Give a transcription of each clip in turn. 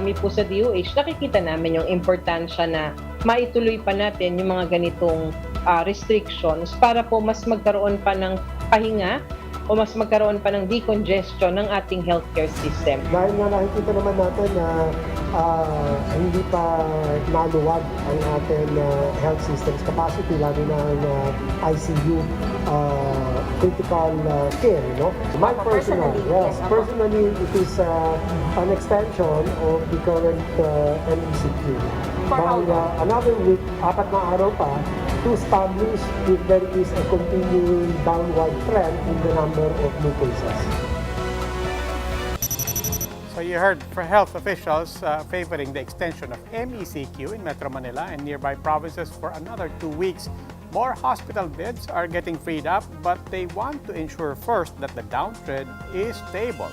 Kami po sa DOH, nakikita namin yung importansya na maituloy pa natin yung mga ganitong restrictions para po mas magkaroon pa ng pahinga o mas magkaroon pa ng decongestion ng ating healthcare system. Dahil nga nakikita naman natin na hindi pa naluwag ang ating health systems capacity, lalo na ang ICU critical care. No? My personally, personally, it is an extension of the current MECQ. By another week, 4 na araw pa, to establish if there is a continuing downward trend in the number of new cases. So you heard from health officials favoring the extension of MECQ in Metro Manila and nearby provinces for another 2 weeks. More hospital beds are getting freed up, but they want to ensure first that the downtrend is stable.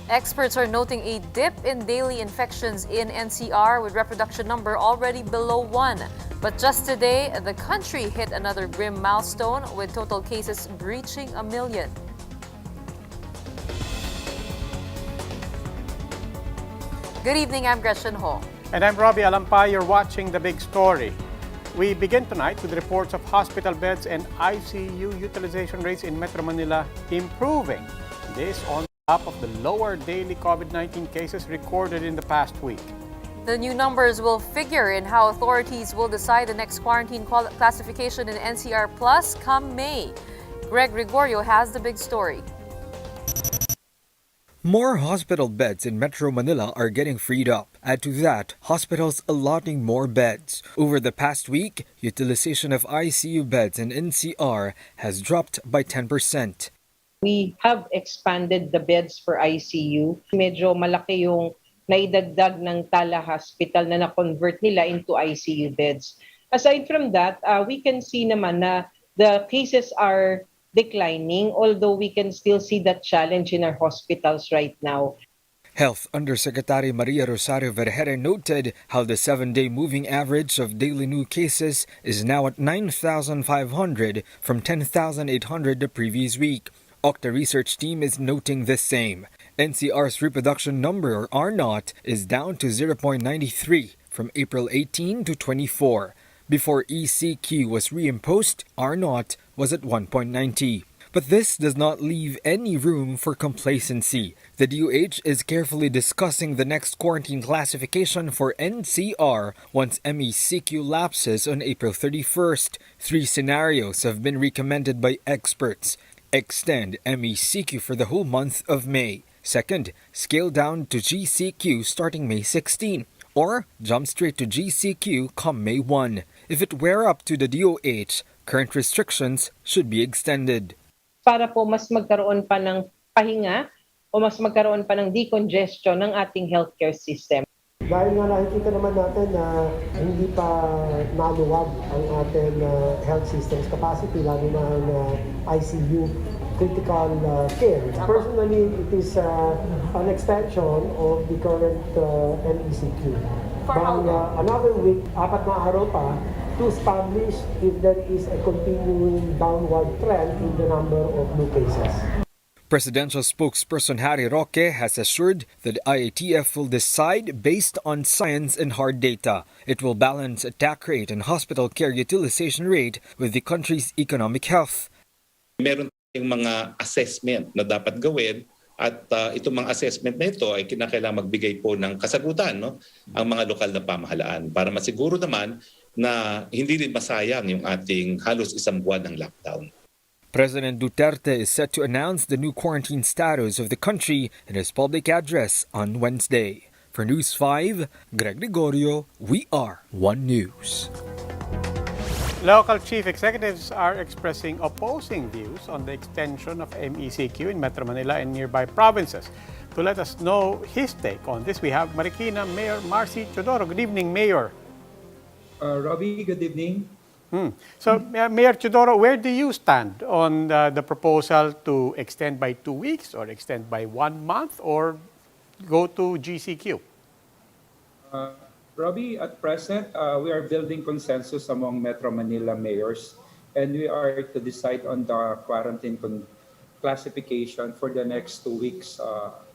Experts are noting a dip in daily infections in NCR with reproduction number already below 1. But just today, the country hit another grim milestone with total cases breaching 1 million. Good evening, I'm Gretchen Ho. And I'm Robbie Alampay. You're watching The Big Story. We begin tonight with reports of hospital beds and ICU utilization rates in Metro Manila improving. This on top of the lower daily COVID-19 cases recorded in the past week. The new numbers will figure in how authorities will decide the next quarantine classification in NCR Plus come May. Greg Gregorio has the big story. More hospital beds in Metro Manila are getting freed up. Add to that, hospitals allotting more beds. Over the past week, utilization of ICU beds in NCR has dropped by 10%. We have expanded the beds for ICU. Medyo malaki yung naidagdag ng Tala Hospital na na-convert nila into ICU beds. Aside from that, we can see naman na the cases are declining, although we can still see that challenge in our hospitals right now. Health Undersecretary Maria Rosario Vergere noted how the 7-day moving average of daily new cases is now at 9,500 from 10,800 the previous week. Octa research team is noting the same. NCR's reproduction number, or R0, is down to 0.93 from April 18 to 24. Before ECQ was reimposed, R0 was at 1.90. But this does not leave any room for complacency. The DOH is carefully discussing the next quarantine classification for NCR once MECQ lapses on April 31st. 3 scenarios have been recommended by experts. Extend MECQ for the whole month of May. Second, scale down to GCQ starting May 16. Or jump straight to GCQ come May 1. If it were up to the DOH, current restrictions should be extended. Para po mas magkaroon pa ng pahinga o mas magkaroon pa ng decongestion ng ating healthcare system. Dahil nga nakikita naman natin na hindi pa naluwag ang ating health systems capacity, lalo na ang ICU critical care. Personally, it is an extension of the current MECQ. By another week, 4 na araw pa, to establish if there is a continuing downward trend in the number of new cases. Presidential spokesperson Harry Roque has assured that IATF will decide based on science and hard data. It will balance attack rate and hospital care utilization rate with the country's economic health. Meron tayong mga assessment na dapat gawin at itong mga assessment na ito ay kinakailangan magbigay po ng kasagutan, no, ang mga lokal na pamahalaan para masiguro naman na hindi rin masayang yung ating halos 1 buwan ng lockdown. President Duterte is set to announce the new quarantine status of the country in his public address on Wednesday. For News 5, Greg Gregorio, we are One News. Local chief executives are expressing opposing views on the extension of MECQ in Metro Manila and nearby provinces. To let us know his take on this, we have Marikina Mayor Marcy Teodoro. Good evening, Mayor. Robbie, good evening. So, Mayor Teodoro, where do you stand on the proposal to extend by 2 weeks or extend by 1 month or go to GCQ? Robbie, at present, we are building consensus among Metro Manila mayors, and we are to decide on the quarantine classification for the next 2 weeks.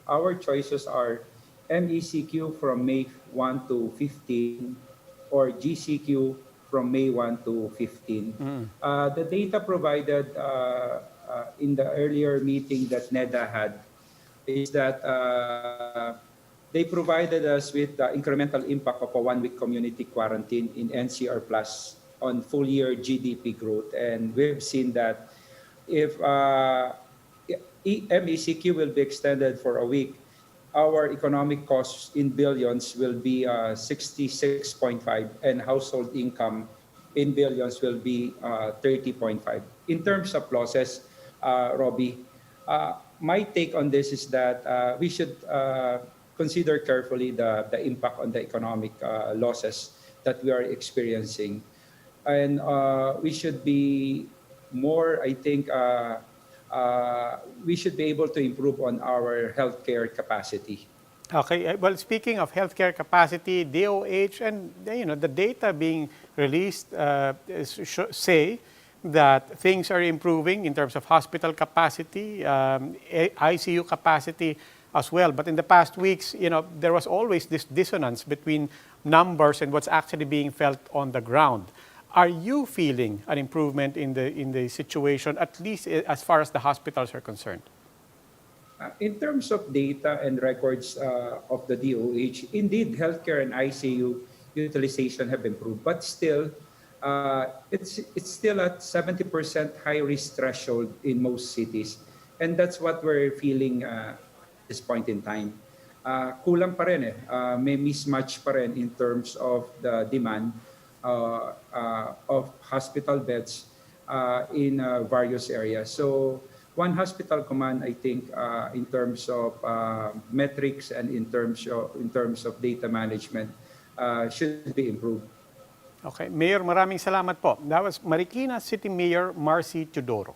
Our choices are MECQ from May 1 to 15, or GCQ from May 1 to 15. The data provided in the earlier meeting that NEDA had is that they provided us with the incremental impact of a 1-week community quarantine in NCR Plus on full year GDP growth. And we've seen that if MECQ will be extended for a week, our economic costs in billions will be 66.5, and household income in billions will be 30.5. In terms of losses, Robbie, my take on this is that we should consider carefully the impact on the economic losses that we are experiencing. And we should be more, I think, we should be able to improve on our healthcare capacity. Okay, well, speaking of healthcare capacity, DOH and the data being released say that things are improving in terms of hospital capacity, ICU capacity as well. But in the past weeks, there was always this dissonance between numbers and what's actually being felt on the ground. Are you feeling an improvement in the situation, at least as far as the hospitals are concerned? In terms of data and records of the DOH, indeed, healthcare and ICU utilization have improved, but still, it's still at 70% high risk threshold in most cities, and that's what we're feeling at this point in time. Kulang pa rin may mismatch pa rin in terms of the demand of hospital beds in various areas. So one hospital command, I think, in terms of metrics and in terms of data management, should be improved. Okay, Mayor, maraming salamat po. That was Marikina City Mayor Marcy Teodoro.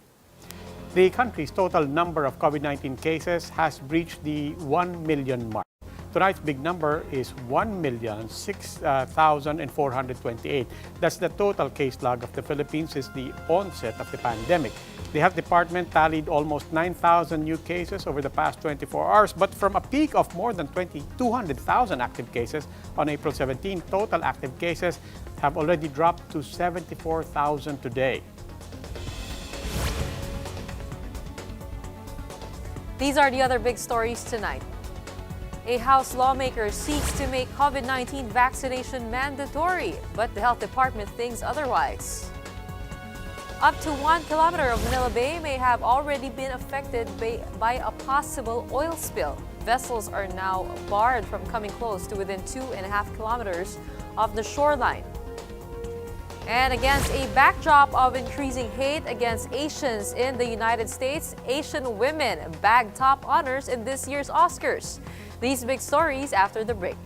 The country's total number of COVID-19 cases has breached the 1 million mark. Tonight's big number is 1,006,428. That's the total case log of the Philippines since the onset of the pandemic. The health department tallied almost 9,000 new cases over the past 24 hours, but from a peak of more than 200,000 active cases on April 17, total active cases have already dropped to 74,000 today. These are the other big stories tonight. A House lawmaker seeks to make COVID-19 vaccination mandatory, but the health department thinks otherwise. Up to 1 kilometer of Manila Bay may have already been affected by a possible oil spill. Vessels are now barred from coming close to within 2.5 kilometers of the shoreline. And against a backdrop of increasing hate against Asians in the United States, Asian women bagged top honors in this year's Oscars. These big stories after the break.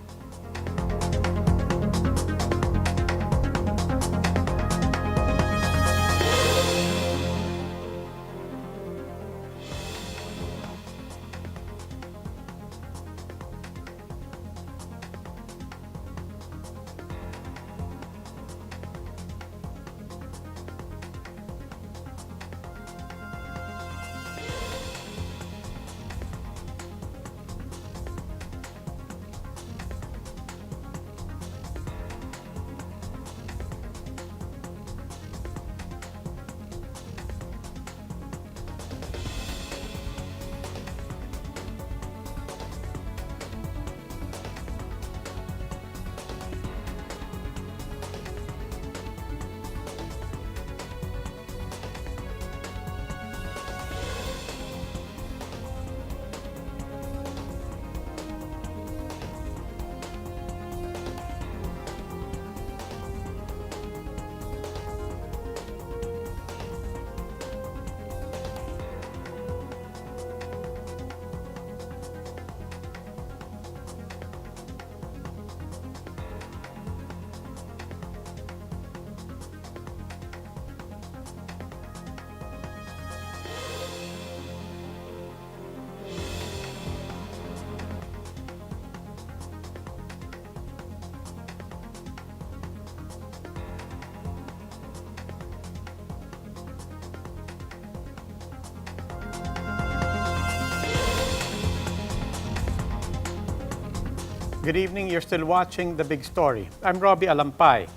Good evening. You're still watching The Big Story. I'm Robbie Alampay.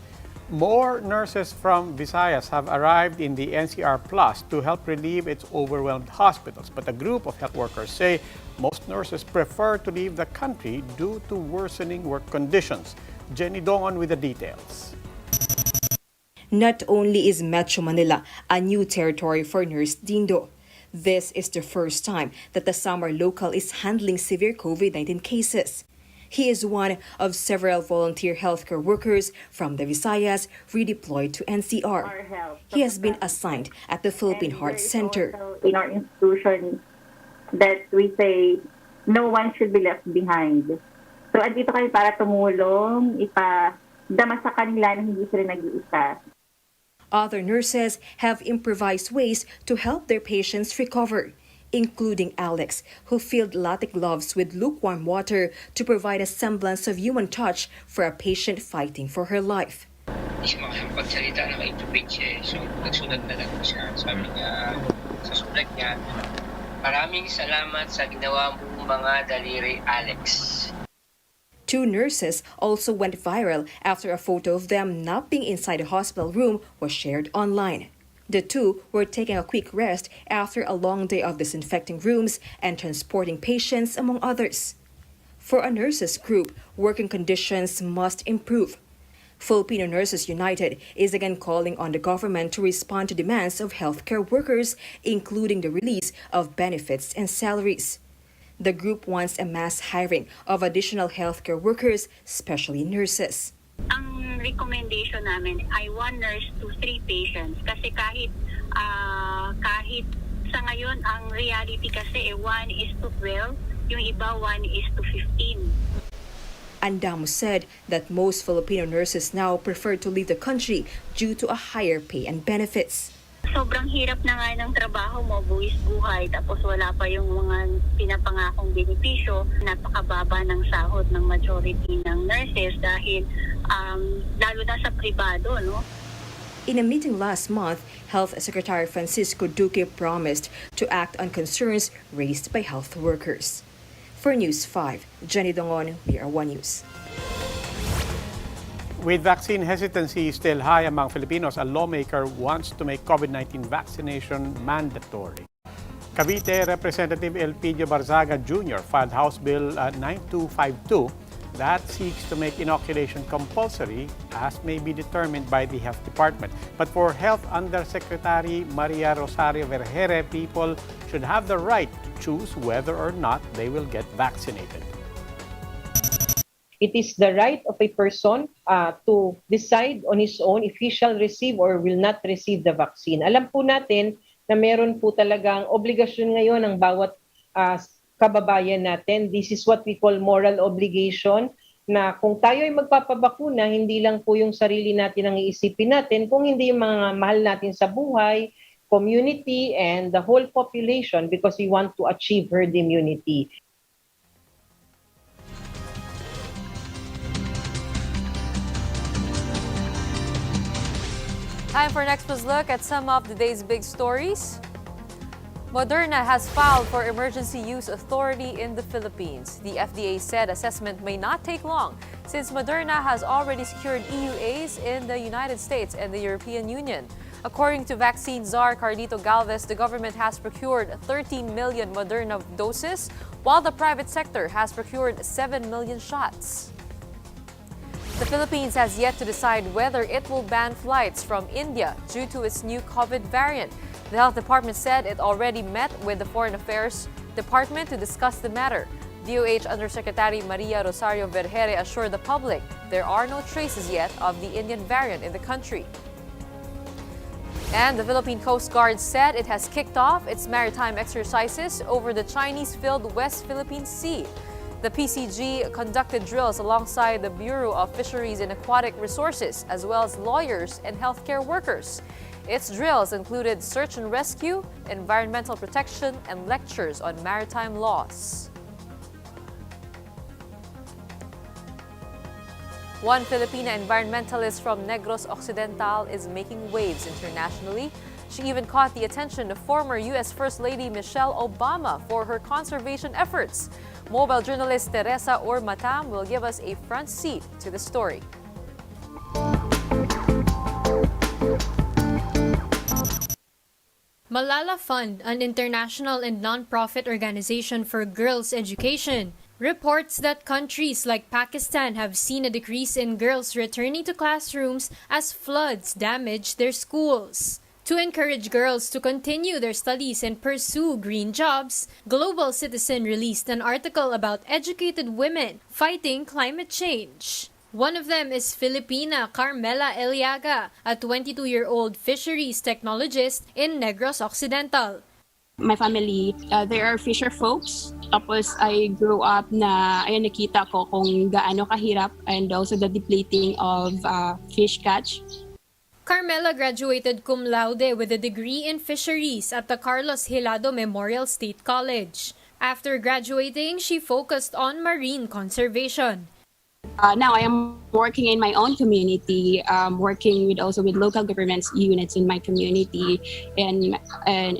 More nurses from Visayas have arrived in the NCR Plus to help relieve its overwhelmed hospitals. But a group of health workers say most nurses prefer to leave the country due to worsening work conditions. Jenny Dongon with the details. Not only is Metro Manila a new territory for Nurse Dindo, this is the first time that the summer local is handling severe COVID-19 cases. He is one of several volunteer healthcare workers from the Visayas redeployed to NCR. He has been assigned at the Philippine Heart Center. In our institution that we say no one should be left behind. So andito kami para tumulong, ipadama sa kanila na hindi sila nag-iisa. Other nurses have improvised ways to help their patients recover, including Alex, who filled latex gloves with lukewarm water to provide a semblance of human touch for a patient fighting for her life. Hindi siya makakapagsalita na may tubig siya. So, nagsulat na lang siya. Sabi niya, sa sulat niya, maraming salamat sa ginawa mong mga daliri, Alex. Two nurses also went viral after a photo of them napping inside a hospital room was shared online. The two were taking a quick rest after a long day of disinfecting rooms and transporting patients, among others. For a nurses group, working conditions must improve. Filipino Nurses United is again calling on the government to respond to demands of healthcare workers, including the release of benefits and salaries. The group wants a mass hiring of additional healthcare workers, especially nurses. Ang recommendation namin ay 1 nurse to 3 patients kasi kahit sa ngayon ang reality kasi 1:12, yung iba 1:15. Andamo said that most Filipino nurses now prefer to leave the country due to a higher pay and benefits. Sobrang hirap na nga ng trabaho mo, buwis buhay, tapos wala pa yung mga pinapangakong benepisyo. Napakababa ng sahod ng majority ng nurses dahil lalo na sa pribado, no? In a meeting last month, Health Secretary Francisco Duque promised to act on concerns raised by health workers. For News 5, Jenny Dongon, BR1 News. With vaccine hesitancy still high among Filipinos, a lawmaker wants to make COVID-19 vaccination mandatory. Cavite Representative Elpidio Barzaga Jr. filed House Bill 9252 that seeks to make inoculation compulsory as may be determined by the Health Department. But for Health Undersecretary Maria Rosario Vergere, people should have the right to choose whether or not they will get vaccinated. It is the right of a person to decide on his own if he shall receive or will not receive the vaccine. Alam po natin na meron po talagang obligasyon ngayon ng bawat kababayan natin. This is what we call moral obligation, na kung tayo ay magpapabakuna, hindi lang po yung sarili natin ang iisipin natin, kung hindi yung mga mahal natin sa buhay, community, and the whole population, because we want to achieve herd immunity. Time for next was look at some of the day's big stories. Moderna has filed for emergency use authority in the Philippines. The FDA said assessment may not take long since Moderna has already secured EUAs in the United States and the European Union. According to vaccine czar Carlito Galvez, the government has procured 13 million Moderna doses, while the private sector has procured 7 million shots. The Philippines has yet to decide whether it will ban flights from India due to its new COVID variant. The Health Department said it already met with the Foreign Affairs Department to discuss the matter. DOH Undersecretary Maria Rosario Vergere assured the public there are no traces yet of the Indian variant in the country. And the Philippine Coast Guard said it has kicked off its maritime exercises over the Chinese-filled West Philippine Sea. The PCG conducted drills alongside the Bureau of Fisheries and Aquatic Resources, as well as lawyers and healthcare workers. Its drills included search and rescue, environmental protection, and lectures on maritime laws. One Filipina environmentalist from Negros Occidental is making waves internationally She even caught the attention of former U.S. First Lady Michelle Obama for her conservation efforts. Mobile journalist Teresa Ormatam will give us a front seat to the story. Malala Fund, an international and non-profit organization for girls' education, reports that countries like Pakistan have seen a decrease in girls returning to classrooms as floods damage their schools. To encourage girls to continue their studies and pursue green jobs, Global Citizen released an article about educated women fighting climate change. One of them is Filipina Carmela Eliaga, a 22-year-old fisheries technologist in Negros Occidental. My family, there are fisher folks. Tapos I grew up na ayun, nakita ko kung gaano kahirap and also the depleting of fish catch. Carmela graduated cum laude with a degree in fisheries at the Carlos Hilado Memorial State College. After graduating, she focused on marine conservation. Now I am working in my own community, working with local governments units in my community and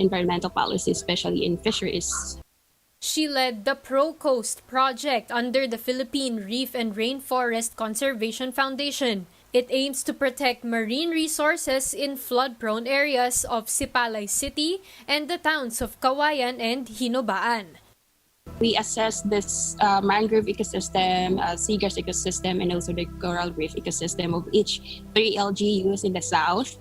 environmental policy, especially in fisheries. She led the Pro Coast project under the Philippine Reef and Rainforest Conservation Foundation. It aims to protect marine resources in flood-prone areas of Sipalay City and the towns of Kawayan and Hinobaan. We assess this mangrove ecosystem, seagrass ecosystem, and also the coral reef ecosystem of each 3 LGUs in the south.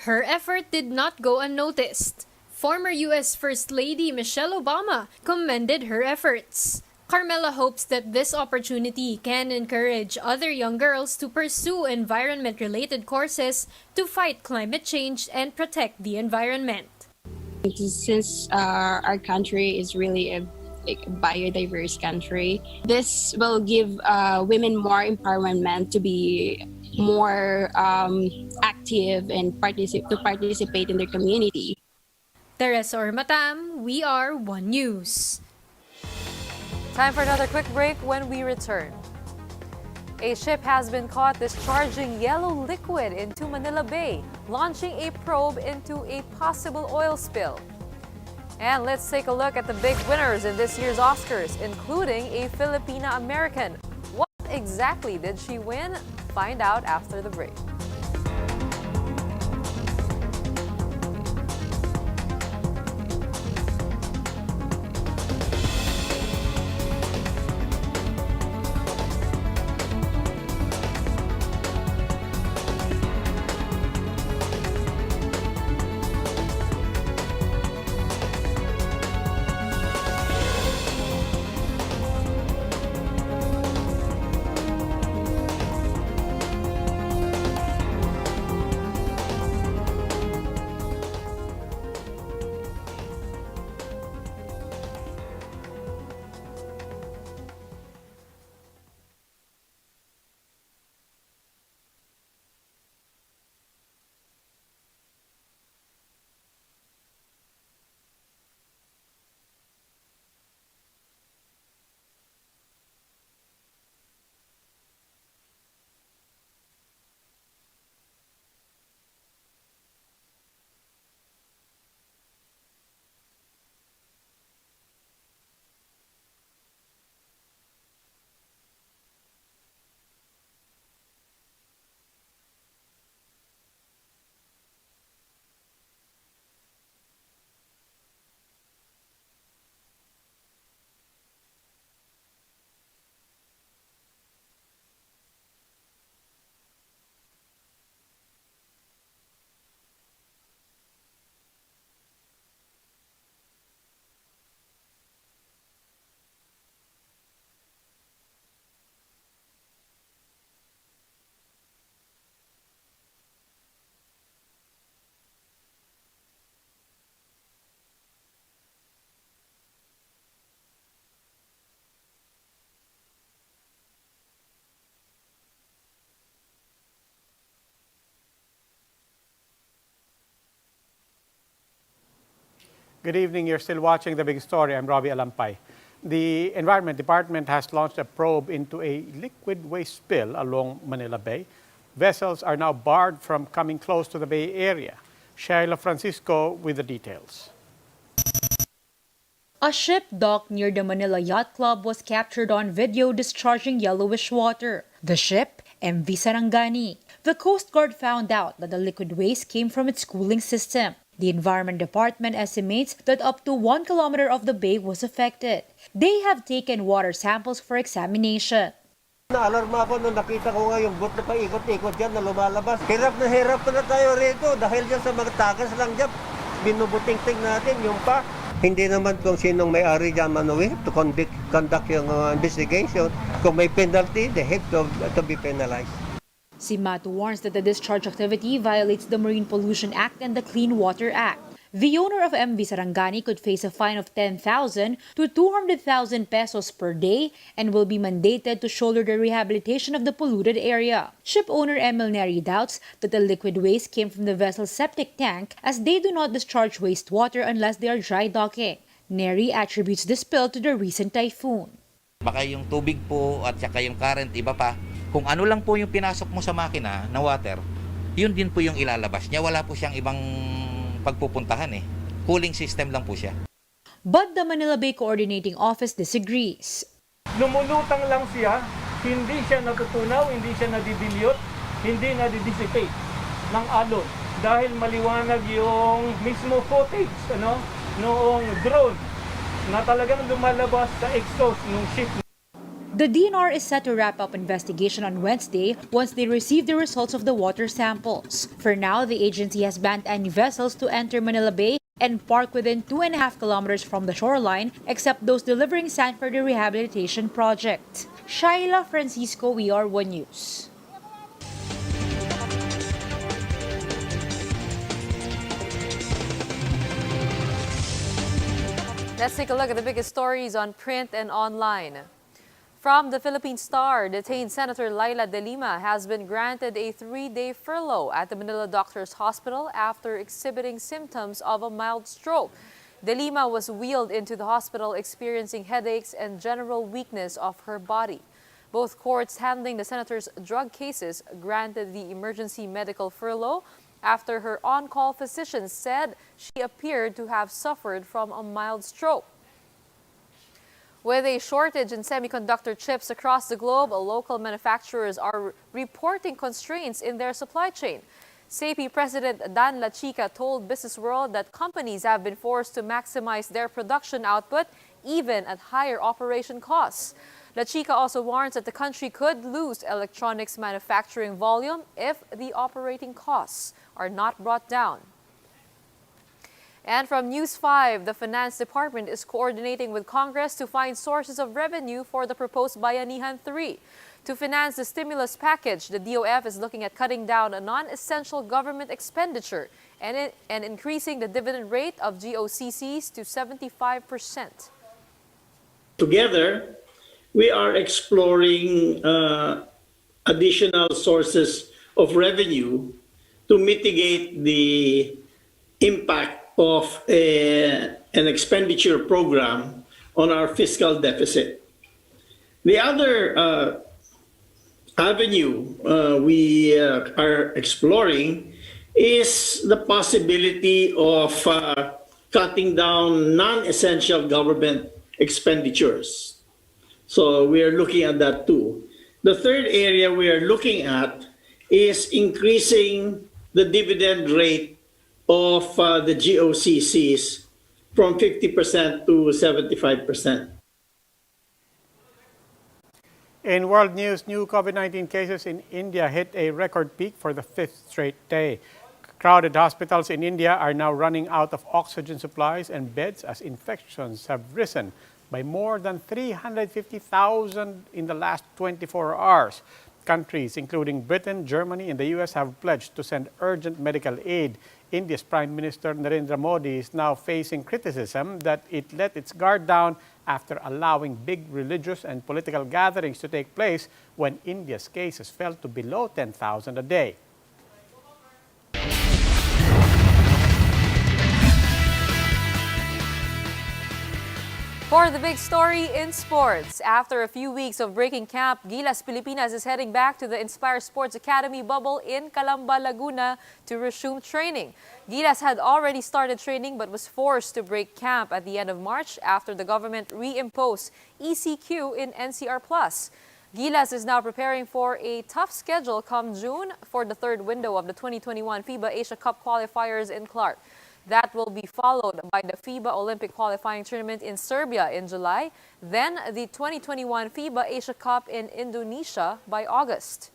Her effort did not go unnoticed. Former U.S. First Lady Michelle Obama commended her efforts. Carmela hopes that this opportunity can encourage other young girls to pursue environment-related courses to fight climate change and protect the environment. Since our country is really a biodiverse country, this will give women more empowerment to be more active and participate in their community. Teresa Ormatam, we are One News. Time for another quick break. When we return, a ship has been caught discharging yellow liquid into Manila Bay, launching a probe into a possible oil spill. And let's take a look at the big winners in this year's Oscars, including a Filipina American. What exactly did she win? Find out after the break. Good evening. You're still watching The Big Story. I'm Robbie Alampay. The Environment Department has launched a probe into a liquid waste spill along Manila Bay. Vessels are now barred from coming close to the Bay Area. Sheila Francisco with the details. A ship docked near the Manila Yacht Club was captured on video discharging yellowish water. The ship, MV Sarangani. The Coast Guard found out that the liquid waste came from its cooling system. The Environment Department estimates that up to 1 kilometer of the bay was affected. They have taken water samples for examination. Naalarma ako nung nakita ko nga yung boat na paikot-ikot dyan na lumalabas. Hirap na tayo rito dahil dyan sa mga tagas lang dyan. Binubuting-ting natin yung pa. Hindi naman kung sinong may-ari dyan we have to conduct yung investigation. Kung may penalty, they have to be penalized. Si Mato warns that the discharge activity violates the Marine Pollution Act and the Clean Water Act. The owner of MV Sarangani could face a fine of 10,000 to 200,000 pesos per day and will be mandated to shoulder the rehabilitation of the polluted area. Ship owner Emil Neri doubts that the liquid waste came from the vessel's septic tank as they do not discharge wastewater unless they are dry docking. Neri attributes the spill to the recent typhoon. Baka yung tubig po at saka yung current, iba pa. Kung ano lang po yung pinasok mo sa makina na water, yun din po yung ilalabas niya. Wala po siyang ibang pagpupuntahan eh. Cooling system lang po siya. But the Manila Bay Coordinating Office disagrees. Lumulutang lang siya, hindi siya natutunaw, hindi siya nadidilyot, hindi nadidissipate ng alon. Dahil maliwanag yung mismo footage noong drone na talagang lumalabas sa exhaust ng ship. The DNR is set to wrap up investigation on Wednesday once they receive the results of the water samples. For now, the agency has banned any vessels to enter Manila Bay and park within 2.5 kilometers from the shoreline, except those delivering sand for the rehabilitation project. Sheila Francisco, ER1 News. Let's take a look at the biggest stories on print and online. From the Philippine Star, detained Senator Laila De Lima has been granted a 3-day furlough at the Manila Doctors Hospital after exhibiting symptoms of a mild stroke. De Lima was wheeled into the hospital experiencing headaches and general weakness of her body. Both courts handling the senator's drug cases granted the emergency medical furlough after her on-call physician said she appeared to have suffered from a mild stroke. With a shortage in semiconductor chips across the globe, local manufacturers are reporting constraints in their supply chain. SAPI President Dan La Chica told Business World that companies have been forced to maximize their production output even at higher operation costs. La Chica also warns that the country could lose electronics manufacturing volume if the operating costs are not brought down. And from News 5, the Finance Department is coordinating with Congress to find sources of revenue for the proposed Bayanihan 3. To finance the stimulus package, the DOF is looking at cutting down on non-essential government expenditure and increasing the dividend rate of GOCCs to 75%. Together, we are exploring additional sources of revenue to mitigate the impact of an expenditure program on our fiscal deficit. The other avenue we are exploring is the possibility of cutting down non-essential government expenditures. So we are looking at that too. The third area we are looking at is increasing the dividend rate of the GOCCs from 50% to 75%. In world news, new COVID-19 cases in India hit a record peak for the 5th straight day. Crowded hospitals in India are now running out of oxygen supplies and beds as infections have risen by more than 350,000 in the last 24 hours. Countries including Britain, Germany, and the US have pledged to send urgent medical aid. India's Prime Minister Narendra Modi is now facing criticism that it let its guard down after allowing big religious and political gatherings to take place when India's cases fell to below 10,000 a day. For the big story in sports, after a few weeks of breaking camp, Gilas Pilipinas is heading back to the Inspire Sports Academy bubble in Calamba, Laguna to resume training. Gilas had already started training but was forced to break camp at the end of March after the government reimposed ECQ in NCR+. Gilas is now preparing for a tough schedule come June for the third window of the 2021 FIBA Asia Cup qualifiers in Clark. That will be followed by the FIBA Olympic qualifying tournament in Serbia in July, then the 2021 FIBA Asia Cup in Indonesia by August.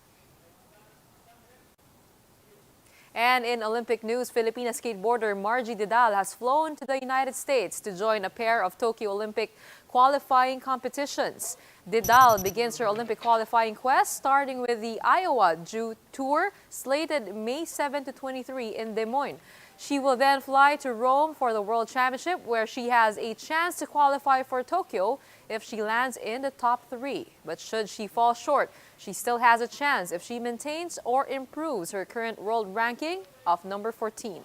And in Olympic news, Filipina skateboarder Margie Didal has flown to the United States to join a pair of Tokyo Olympic qualifying competitions. Didal begins her Olympic qualifying quest starting with the Iowa Jew Tour slated May 7 to 23 in Des Moines. She will then fly to Rome for the World Championship, where she has a chance to qualify for Tokyo if she lands in the top 3. But should she fall short, she still has a chance if she maintains or improves her current world ranking of number 14.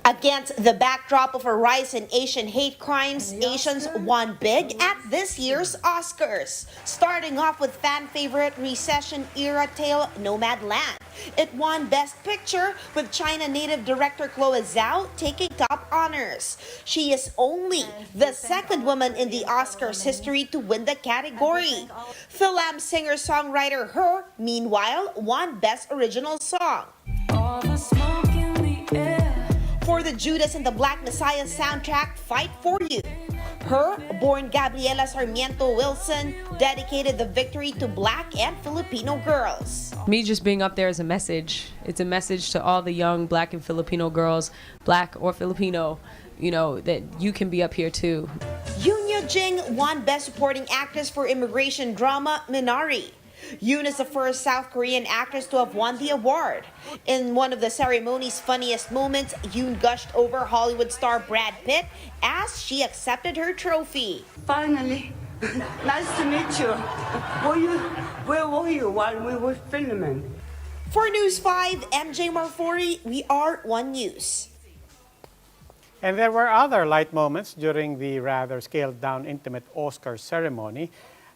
Against the backdrop of a rise in Asian hate crimes, Asians won big at this year's Oscars. Starting off with fan favorite recession-era tale Nomadland. It won Best Picture, with China native director Chloe Zhao taking top honors. She is only the second woman in the Oscars history to win the category. Film singer-songwriter Her, meanwhile, won Best Original Song. For the Judas and the Black Messiah soundtrack, Fight For You. Her, born Gabriela Sarmiento Wilson, dedicated the victory to Black and Filipino girls. Me just being up there is a message. It's a message to all the young Black and Filipino girls, Black or Filipino, you know, that you can be up here too. Yoon Yoo-jing won Best Supporting Actress for immigration drama Minari. Yoon is the first South Korean actress to have won the award. In one of the ceremony's funniest moments, Yoon gushed over Hollywood star Brad Pitt as she accepted her trophy. Finally, nice to meet you. Where were you while we were filming? For News 5, MJ Marfori, we are One News. And there were other light moments during the rather scaled-down intimate Oscar ceremony.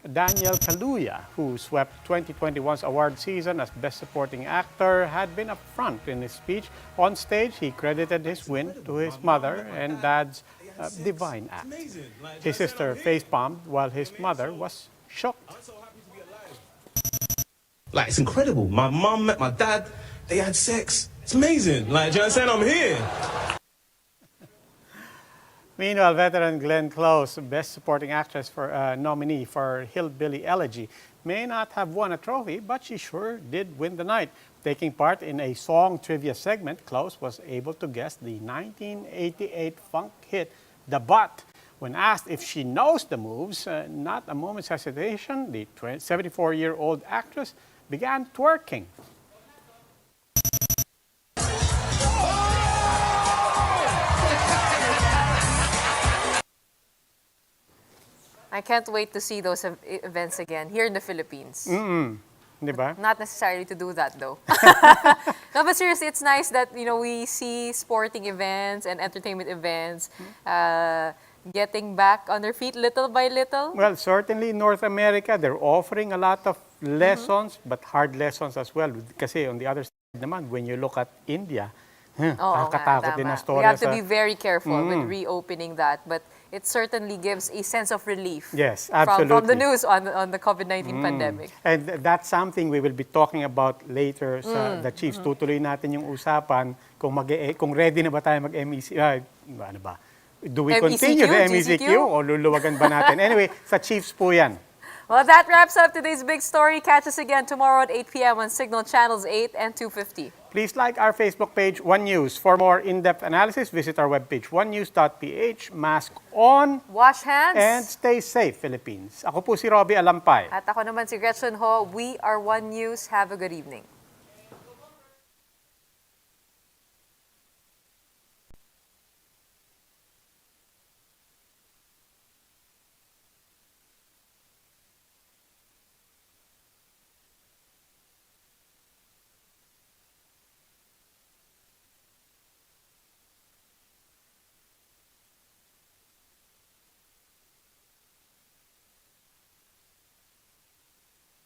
Daniel Kaluuya, who swept 2021's award season as Best Supporting Actor, had been upfront in his speech. On stage, he credited his win to his mother and dad's divine act. His sister facepalmed while his mother was shocked. Like, it's incredible. My mom met my dad, they had sex. It's amazing. Like, do you understand? I'm here. Meanwhile, veteran Glenn Close, Best Supporting Actress nominee for Hillbilly Elegy, may not have won a trophy, but she sure did win the night. Taking part in a song trivia segment, Close was able to guess the 1988 funk hit, The Butt. When asked if she knows the moves, not a moment's hesitation, the 74-year-old actress began twerking. I can't wait to see those events again here in the Philippines. Diba? Not necessarily to do that though. No, but seriously, it's nice that we see sporting events and entertainment events getting back on their feet little by little. Well, certainly in North America, they're offering a lot of lessons, but hard lessons as well. Kasi on the other side naman, when you look at India, nakakatakot din ang We storya have to be very careful with reopening that, but it certainly gives a sense of relief. Yes, absolutely. From the news on the COVID-19 pandemic. And that's something we will be talking about later sa the Chiefs. Tutuloy natin yung usapan kung ready na ba tayo mag-MEC. Ano ba? Do we continue the MECQ o luluwagan ba natin? Anyway, sa Chiefs po yan. Well, that wraps up today's big story. Catch us again tomorrow at 8 p.m. on Signal Channels 8 and 250. Please like our Facebook page, One News. For more in-depth analysis, visit our webpage, onenews.ph. Mask on. Wash hands. And stay safe, Philippines. Ako po si Robbie Alampay. At ako naman si Gretchen Ho. We are One News. Have a good evening.